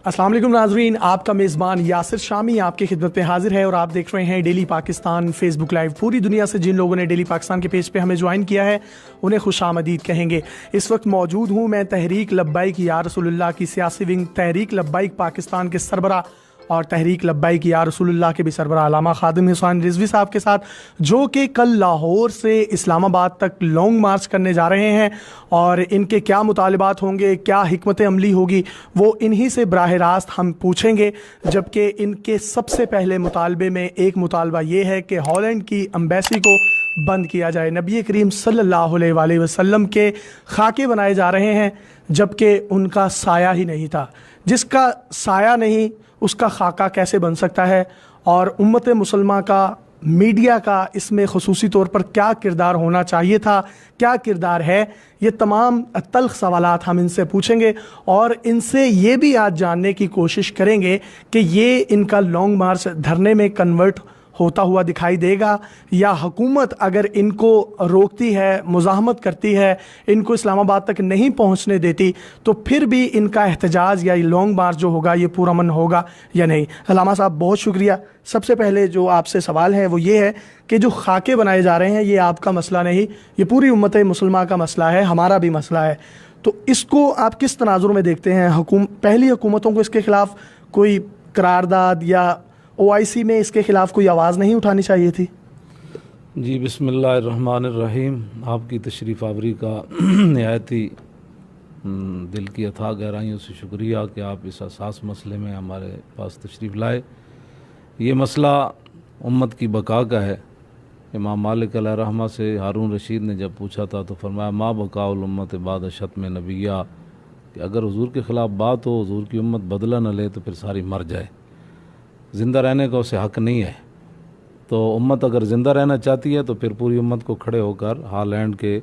अस्सलाम वालेकुम नाजरीन, आपका मेज़बान यासिर शामी आपकी खिदमत में हाजिर है और आप देख रहे हैं डेली पाकिस्तान फेसबुक लाइव। पूरी दुनिया से जिन लोगों ने डेली पाकिस्तान के पेज पे हमें ज्वाइन किया है उन्हें खुशामदीद कहेंगे। इस वक्त मौजूद हूँ मैं तहरीक लब्बाइक या रसूलुल्लाह की सियासी विंग तहरीक लब्बाइक पाकिस्तान के सरबरा और तहरीक लब्बाइक या रसूलुल्लाह के भी सरबरा अल्लामा खादिम हुसैन रिजवी साहब के साथ, जो कि कल लाहौर से इस्लामाबाद तक लॉन्ग मार्च करने जा रहे हैं और इनके क्या मुतालिबात होंगे, क्या हिकमत अमली होगी, वो इन्हीं से बराह रास्त हम पूछेंगे। जबकि इनके सबसे पहले मुतालबे में एक मुतालबा ये है कि हॉलैंड की एम्बेसी को बंद किया जाए। नबी करीम सल्लल्लाहु अलैहि वसल्लम के खाके बनाए जा रहे हैं जबकि उनका साया ही नहीं था। जिसका साया नहीं उसका खाका कैसे बन सकता है, और उम्मत मुसलमान का, मीडिया का इसमें ख़ुसूसी तौर पर क्या किरदार होना चाहिए था, क्या किरदार है, ये तमाम तल्ख सवालात हम इनसे पूछेंगे और इनसे ये भी आज जानने की कोशिश करेंगे कि ये इनका लॉन्ग मार्च धरने में कन्वर्ट होता हुआ दिखाई देगा या हुकूमत अगर इनको रोकती है, मुज़ाहमत करती है, इनको इस्लामाबाद तक नहीं पहुंचने देती तो फिर भी इनका एहतजाज या लॉन्ग मार्च जो होगा ये पूरा मन होगा या नहीं। अल्लामा साहब बहुत शुक्रिया। सबसे पहले जो आपसे सवाल है वो ये है कि जो खाके बनाए जा रहे हैं ये आपका मसला नहीं, ये पूरी उम्मत मुसलमान का मसला है, हमारा भी मसला है। तो इसको आप किस तनाजुर में देखते हैं? पहली हुकूमतों को इसके ख़िलाफ़ कोई करारदाद या OIC में इसके ख़िलाफ़ कोई आवाज़ नहीं उठानी चाहिए थी? जी, बिस्मिल्लाहिर्रहमानिर्रहीम। आपकी तशरीफ़ आवरी का नहायत ही दिल की अथाह गहराइयों से शुक्रिया कि आप इस हसास मसले में हमारे पास तशरीफ़ लाए। ये मसला उम्मत की बका का है। इमाम मालिक अलैहिर्रहमा से हारून रशीद ने जब पूछा था तो फरमाया मा बकाउल उम्मत बाद शत्म नबिया, कि अगर हुजूर के ख़िलाफ़ बात हो, हुजूर की उम्मत बदला न ले तो फिर सारी मर जाए। ज़िंदा रहने का उसे हक़ नहीं है। तो उम्मत अगर ज़िंदा रहना चाहती है तो फिर पूरी उम्मत को खड़े होकर हॉलैंड के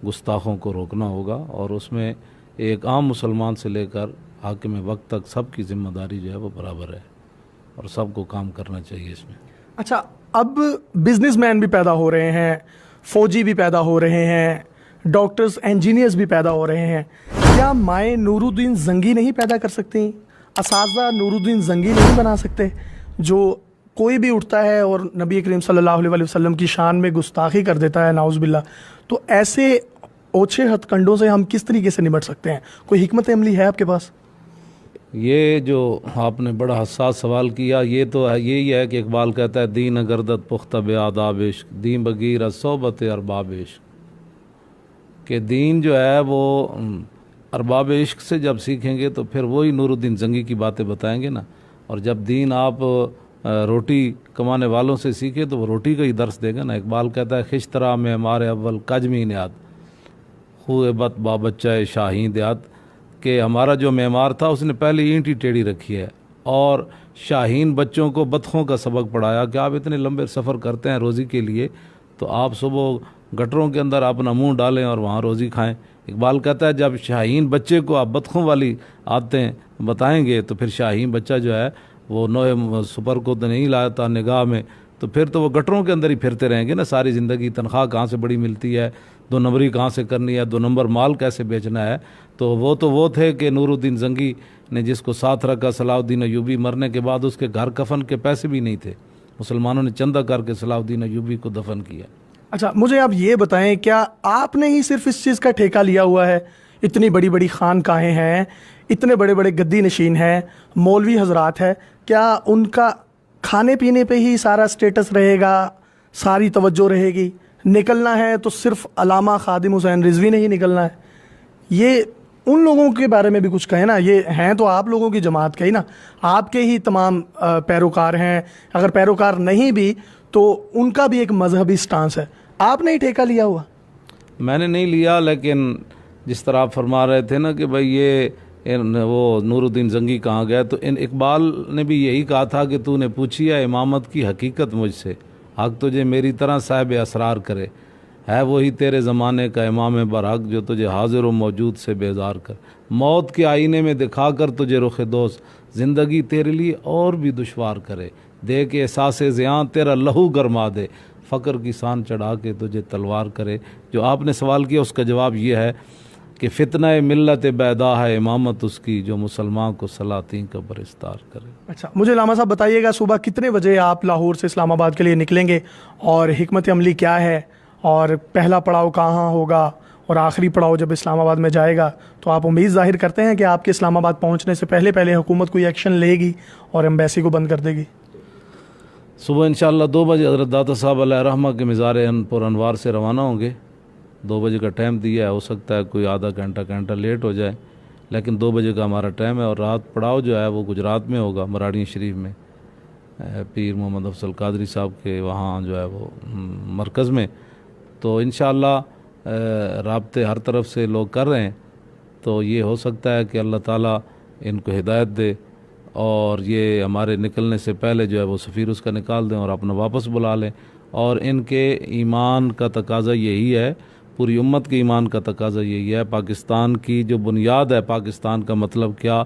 गुस्ताखों को रोकना होगा और उसमें एक आम मुसलमान से लेकर हाकिम वक्त तक सबकी ज़िम्मेदारी जो है वो बराबर है और सबको काम करना चाहिए इसमें। अच्छा, अब बिजनेसमैन भी पैदा हो रहे हैं, फ़ौजी भी पैदा हो रहे हैं, डॉक्टर्स, इंजीनियर्स भी पैदा हो रहे हैं। क्या माए नूरुद्दीन जंगी नहीं पैदा कर सकती? असाज़ा नूरुद्दीन जंगी नहीं बना सकते? जो कोई भी उठता है और नबी करीम सल्लल्लाहु अलैहि वसल्लम की शान में गुस्ताखी कर देता है, नाउज़ बिल्लाह, तो ऐसे ओछे हथकंडों से हम किस तरीके से निपट सकते हैं? कोई हिकमत अमली है आपके पास? ये जो आपने बड़ा हसास सवाल किया, ये तो यही है कि इकबाल कहता है दीन गर्दत पुख्ता बेआदाब इश्क, दीन बगीर सोबत अरबाब इश्क, कि दीन जो है वो अरबाब इश्क से जब सीखेंगे तो फिर वही नूरुद्दीन जंगी की बातें बताएंगे ना। और जब दीन आप रोटी कमाने वालों से सीखे तो वो रोटी का ही दर्स देगा ना। इकबाल कहता है खिश्तरा में हमारे अव्वल काजमी याद हुए बत बाबच्चा शाहीन याद, कि हमारा जो मेमार था उसने पहले ईंट ही टेढ़ी रखी है और शाहीन बच्चों को बतखों का सबक पढ़ाया कि आप इतने लंबे सफ़र करते हैं रोज़ी के लिए तो आप सुबह गटरों के अंदर अपना मुंह डालें और वहाँ रोज़ी खाएं। इकबाल कहता है जब शाहीन बच्चे को आप बतखों वाली आदतें बताएंगे तो फिर शाहीन बच्चा जो है वो नोए सुपर को तो नहीं लाता निगाह में, तो फिर तो वो गटरों के अंदर ही फिरते रहेंगे ना सारी ज़िंदगी। तनख्वाह कहाँ से बड़ी मिलती है, 2 नंबरी कहाँ से करनी है, 2 नंबर माल कैसे बेचना है। तो वो थे कि नूरुद्दीन जंगी ने जिसको साथ रखा सलाहुद्दीन अयूबी, मरने के बाद उसके घर कफन के पैसे भी नहीं थे, मुसलमानों ने चंदा करके सलाहुद्दीन अयूबी को दफन किया। अच्छा, मुझे आप ये बताएं, क्या आपने ही सिर्फ इस चीज़ का ठेका लिया हुआ है? इतनी बड़ी बड़ी खानकाहें हैं, इतने बड़े बड़े गद्दी नशीन हैं, मौलवी हजरात है, क्या उनका खाने पीने पे ही सारा स्टेटस रहेगा, सारी तवज्जो रहेगी? निकलना है तो सिर्फ अल्लामा खादिम हुसैन रिजवी ने ही निकलना है? ये उन लोगों के बारे में भी कुछ कहें ना। ये हैं तो आप लोगों की जमात के ही ना, आपके ही तमाम पैरोकार हैं। अगर पैरोकार नहीं भी तो उनका भी एक मजहबी स्टांस है। आपने ही ठेका लिया हुआ? मैंने नहीं लिया, लेकिन जिस तरह आप फरमा रहे थे ना कि भाई ये वो नूरुद्दीन जंगी कहाँ गया, तो इकबाल ने भी यही कहा था कि तूने पूछी है इमामत की हकीकत मुझसे, हक तुझे मेरी तरह साहिब असरार करे, है वही तेरे ज़माने का इमाम बरहक जो तुझे हाजिर व मौजूद से बेजार कर, मौत के आईने में दिखा कर तुझे रुख दोस्त, ज़िंदगी तेरे लिए और भी दुश्वार करे, दे के एहसास ज़ियां तेरा लहू गरमा दे, फ़क्र की सान चढ़ा के तुझे तलवार करे। जो आपने सवाल किया उसका जवाब ये है कि फितना मिल्लत बैदा है इमामत उसकी, जो मुसलमान को सलातीन का बरिस्तार करे। अच्छा, मुझे लामा साहब बताइएगा, सुबह कितने बजे आप लाहौर से इस्लामाबाद के लिए निकलेंगे और हिकमत अमली क्या है, और पहला पड़ाव कहाँ होगा और आखिरी पड़ाव जब इस्लामाबाद में जाएगा, तो आप उम्मीद जाहिर करते हैं कि आपके इस्लामाबाद पहुँचने से पहले पहले हुकूमत कोई एक्शन लेगी और एम्बेसी को बंद कर देगी? सुबह इंशाअल्लाह 2 बजे हज़रत दाता साहब अलैहि रहमा के मज़ार अनवार से रवाना होंगे। 2 बजे का टाइम दिया है, हो सकता है कोई आधा घंटा लेट हो जाए, लेकिन 2 बजे का हमारा टाइम है। और रात पड़ाव जो है वो गुजरात में होगा, मराड़ी शरीफ में, पीर मोहम्मद अफजल कादरी साहब के वहाँ जो है वो मरकज़ में। तो इंशाअल्लाह राब्ते हर तरफ से लोग कर रहे हैं, तो ये हो सकता है कि अल्लाह ताला इनको हिदायत दे और ये हमारे निकलने से पहले जो है वो सफ़ीर उसका निकाल दें और अपना वापस बुला लें। और इनके ईमान का तकाज़ा यही है, पूरी उम्मत के ईमान का तकाज़ा यही है। पाकिस्तान की जो बुनियाद है, पाकिस्तान का मतलब क्या,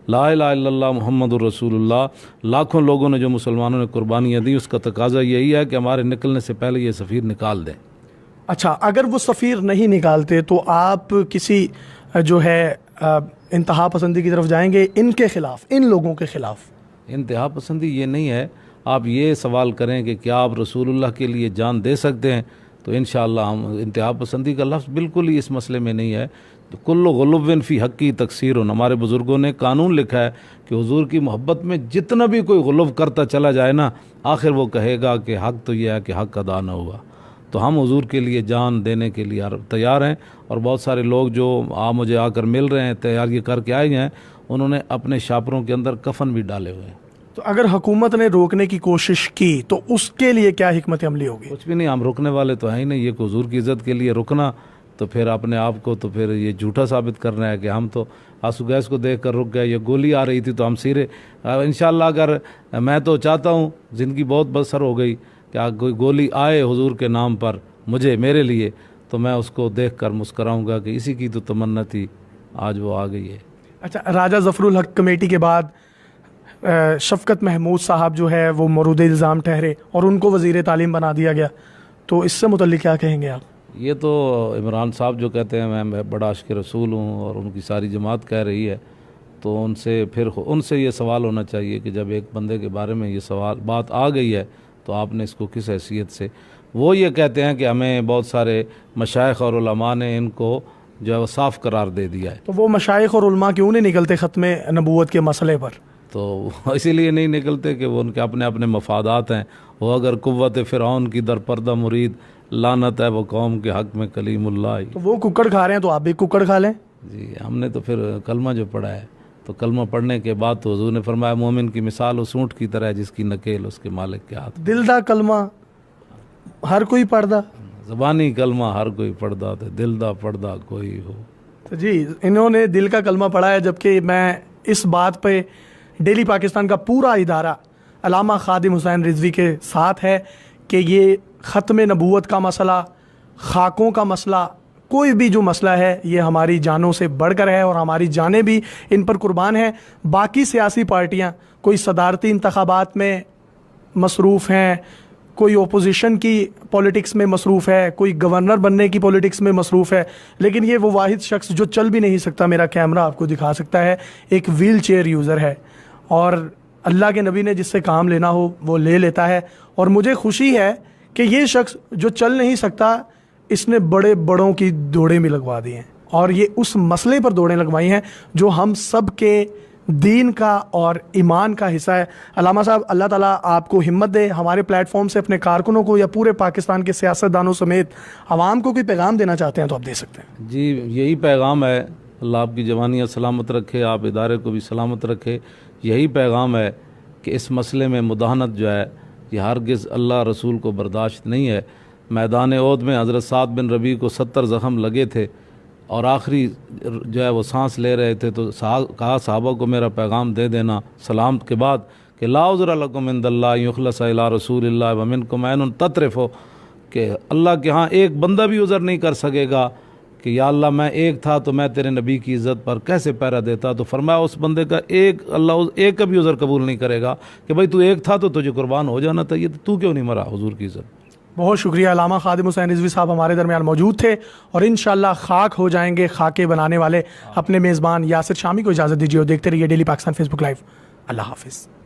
ला इलाहा इल्लल्लाह मुहम्मदुर रसूलुल्लाह, लाखों लोगों ने जो मुसलमानों ने कुर्बानियाँ दी, उसका तकाज़ा यही है कि हमारे निकलने से पहले ये सफ़ीर निकाल दें। अच्छा, अगर वो सफ़ीर नहीं निकालते तो आप किसी जो है इंतहा पसंदी की तरफ जाएंगे इनके ख़िलाफ़, इन लोगों के ख़िलाफ़? इंतहा पसंदी ये नहीं है। आप ये सवाल करें कि क्या आप रसूलुल्लाह के लिए जान दे सकते हैं, तो इंशाअल्लाह हम, इंतहा पसंदी का लफ्ज़ बिल्कुल ही इस मसले में नहीं है। तो कुल्लु गुलुव्विन फ़ी हक़्क़ी तक़सीरुन, हमारे बुज़ुर्गों ने कानून लिखा है कि हुज़ूर की मोहब्बत में जितना भी कोई गुलुव करता चला जाए ना, आखिर वो कहेगा कि हक़ तो ये है कि हक़ अदा न हुआ। तो हम हुज़ूर के लिए जान देने के लिए तैयार हैं। और बहुत सारे लोग जो मुझे आकर मिल रहे हैं, तैयार ये करके आए हैं, उन्होंने अपने शापरों के अंदर कफन भी डाले हुए हैं। तो अगर हुकूमत ने रोकने की कोशिश की तो उसके लिए क्या हिकमत अमली होगी? कुछ भी नहीं, हम रुकने वाले तो हैं ही नहीं। ये हुज़ूर की इज़्ज़त के लिए रुकना तो फिर अपने आप को तो फिर ये झूठा साबित करना है कि हम तो आंसू गैस को देख कर रुक गए, ये गोली आ रही थी तो हम सिरे। इंशाअल्लाह अगर, मैं तो चाहता हूँ, ज़िंदगी बहुत बसर हो गई कि कोई गोली आए हुज़ूर के नाम पर मुझे, मेरे लिए, तो मैं उसको देख कर मुस्कराऊँगा कि इसी की तो तमन्ना थी, आज वो आ गई है। अच्छा, राजा ज़फ़रुल हक कमेटी के बाद शफ़क़त महमूद साहब जो है वो मौरूद इल्ज़ाम ठहरे और उनको वज़ीर तालीम बना दिया गया, तो इससे मुतल्लिक़ क्या कहेंगे आप? ये तो इमरान साहब जो कहते हैं मैं बड़ा आशिक़ रसूल हूँ और उनकी सारी जमात कह रही है, तो उनसे ये सवाल होना चाहिए कि जब एक बंदे के बारे में ये बात आ गई है तो आपने इसको किस हैसियत से। वो ये कहते हैं कि हमें बहुत सारे मशाइख और उलमा ने इनको जो है वो साफ़ करार दे दिया है। तो वो मशाइख और उलमा क्यों नहीं निकलते ख़त्म नबूवत के मसले पर? तो इसीलिए नहीं निकलते कि वो उनके अपने अपने मफादात हैं। वो अगर कुव्वत फ़िरऔन की दरपर्दा मुरीद, लानत है वो कौम के हक़ में कलीमुल्लाह। तो वो कुक्कड़ खा रहे हैं तो आप भी कुक्कड़ खा लें। जी, हमने तो फिर कलमा जो पढ़ा है, तो कलमा पढ़ने के बाद तो हुज़ूर ने फरमाया मोमिन की मिसाल उस ऊँट की तरह है जिसकी नकेल उसके मालिक के हाथ। दिल दा कलमा हर कोई पढ़दा, ज़बानी कलमा हर कोई पढ़दा, तो दिल दा पढ़दा कोई हो। तो जी, इन्होंने दिल का कलमा पढ़ा है, जबकि मैं इस बात पे डेली पाकिस्तान का पूरा इदारा अलामा खादिम हुसैन रिजवी के साथ है कि ये ख़त्म नबूवत का मसला, खाकों का मसला, कोई भी जो मसला है ये हमारी जानों से बढ़कर है और हमारी जानें भी इन पर कुर्बान हैं। बाकी सियासी पार्टियां कोई सदारती इंतखाबात में मसरूफ़ हैं, कोई ओपोजिशन की पॉलिटिक्स में मसरूफ़ है, कोई गवर्नर बनने की पॉलिटिक्स में मसरूफ़ है, लेकिन ये वो वाहिद शख्स जो चल भी नहीं सकता, मेरा कैमरा आपको दिखा सकता है, एक व्हील चेयर यूज़र है। और अल्लाह के नबी ने जिससे काम लेना हो वो ले लेता है। और मुझे खुशी है कि ये शख्स जो चल नहीं सकता, इसने बड़े बड़ों की दौड़ें भी लगवा दी हैं और ये उस मसले पर दौड़ें लगवाई हैं जो हम सब के दीन का और ईमान का हिस्सा है। अल्लामा साहब, अल्लाह ताला आपको हिम्मत दे, हमारे प्लेटफॉर्म से अपने कारकुनों को या पूरे पाकिस्तान के सियासतदानों समेत आवाम को कोई पैगाम देना चाहते हैं तो आप दे सकते हैं। जी, यही पैगाम है, अल्लाह आपकी जवानियाँ सलामत रखे, आप इदारे को भी सलामत रखे। यही पैगाम है कि इस मसले में मुदाहनत जो है ये हरगिज़ अल्लाह रसूल को बर्दाश्त नहीं है। मैदान ओहद में हज़रत साद बिन रबी को 70 ज़ख़म लगे थे और आखिरी जो है वो सांस ले रहे थे, तो कहा साहबा को मेरा पैगाम दे देना सलाम के बाद कि ला उज़्र लकुम इंदल्लाह युख़लस इला रसूलिल्लाह व मिनकुम ऐनुन ततरिफ़ु, कि अल्लाह के यहाँ एक बंदा भी उज़्र नहीं कर सकेगा कि या अल्लाह मैं एक था तो मैं तेरे नबी की इज़्ज़त पर कैसे पहरा देता। तो फरमाया उस बंदे का अल्लाह एक का भी उज़्र कबूल नहीं करेगा कि भाई तू एक था तो तुझे कुर्बान हो जाना चाहिए, तो तू क्यों नहीं मरा हुज़ूर की इज़्ज़त। बहुत शुक्रिया। अल्लामा खादिम हुसैन रिजवी साहब हमारे दरमियान मौजूद थे और इंशाल्लाह खाक हो जाएंगे खाके बनाने वाले अपने मेज़बान यासिर शामी को इजाज़त दीजिए और देखते रहिए डेली पाकिस्तान फेसबुक लाइव। अल्लाह हाफिज़।